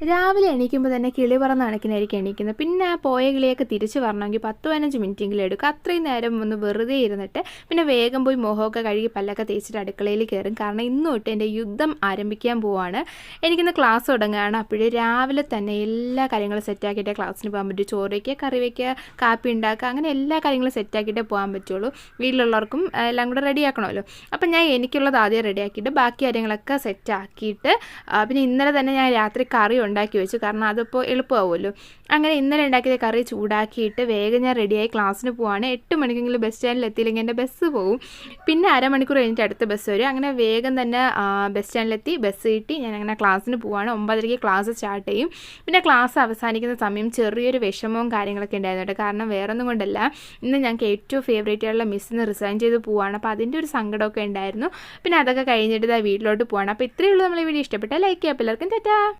രാവിലെ എണീക്കുമ്പോൾ തന്നെ കിളി പറന്ന കണക്കിനായിരിക്കും എണീക്കുന്നത്. പിന്നെ ആ പോയ കിളിയൊക്കെ തിരിച്ച് വരണമെങ്കിൽ 10-15 മിനിറ്റെങ്കിലും എടുക്കും. അത്രയും നേരം ഒന്ന് വെറുതെ ഇരുന്നിട്ട് പിന്നെ വേഗം പോയി മുഖമൊക്കെ കഴുകി പല്ലൊക്കെ തേച്ചിട്ട് അടുക്കളയിൽ കയറും. കാരണം ഇന്ന് തൊട്ട് എൻ്റെ യുദ്ധം ആരംഭിക്കാൻ പോവാണ്. എനിക്കിന്ന് ക്ലാസ് തുടങ്ങുകയാണ്. അപ്പോഴേ രാവിലെ തന്നെ എല്ലാ കാര്യങ്ങളും സെറ്റാക്കിയിട്ടേ ക്ലാസ്സിന് പോകാൻ പറ്റും. ചോറ് വയ്ക്കുക, കറി വയ്ക്കുക, കാപ്പി ഉണ്ടാക്കുക, അങ്ങനെ എല്ലാ കാര്യങ്ങളും സെറ്റാക്കിയിട്ടേ പോകാൻ പറ്റുള്ളൂ. വീട്ടിലുള്ളവർക്കും എല്ലാം കൂടെ റെഡിയാക്കണമല്ലോ. അപ്പം ഞാൻ എനിക്കുള്ളത് ആദ്യം റെഡിയാക്കിയിട്ട് ബാക്കി കാര്യങ്ങളൊക്കെ സെറ്റാക്കിയിട്ട് പിന്നെ ഇന്നലെ തന്നെ ഞാൻ രാത്രി കറി ഉണ്ടാക്കി വെച്ചു. കാരണം അതിപ്പോൾ എളുപ്പമാവുമല്ലോ. അങ്ങനെ ഇന്നലെ ഉണ്ടാക്കിയ കറി ചൂടാക്കിയിട്ട് വേഗം ഞാൻ റെഡിയായി ക്ലാസ്സിന് പോവാണ്. 8 മണിക്കെങ്കിലും ബസ് സ്റ്റാൻഡിൽ എത്തിയില്ലെങ്കിൽ എൻ്റെ ബസ് പോകും. പിന്നെ അരമണിക്കൂർ കഴിഞ്ഞിട്ട് അടുത്ത ബസ് വരും. അങ്ങനെ വേഗം തന്നെ ബസ് സ്റ്റാൻഡിലെത്തി ബസ് കിട്ടി. ഞാൻ അങ്ങനെ ക്ലാസ്സിന് പോവാണ്. 9:30 ക്ലാസ് സ്റ്റാർട്ട് ചെയ്യും. പിന്നെ ക്ലാസ് അവസാനിക്കുന്ന സമയം ചെറിയൊരു വിഷമവും കാര്യങ്ങളൊക്കെ ഉണ്ടായിരുന്നു. കാരണം വേറൊന്നും കൊണ്ടല്ല, ഇന്ന് ഞങ്ങൾക്ക് ഏറ്റവും ഫേവറേറ്റ് ആയിട്ടുള്ള മിസ്സിന് റിസൈൻ ചെയ്ത് പോവാണ്. അപ്പോൾ അതിൻ്റെ ഒരു സങ്കടമൊക്കെ ഉണ്ടായിരുന്നു. പിന്നെ അതൊക്കെ കഴിഞ്ഞിട്ട് വീട്ടിലോട്ട് പോവാണ്. അപ്പോൾ ഇത്രയേ ഉള്ളൂ. നമ്മളെ വീഡിയോ ഇഷ്ടപ്പെട്ടാൽ ലൈക്ക് ചെയ്യുക. എല്ലാവർക്കും ടാറ്റാ.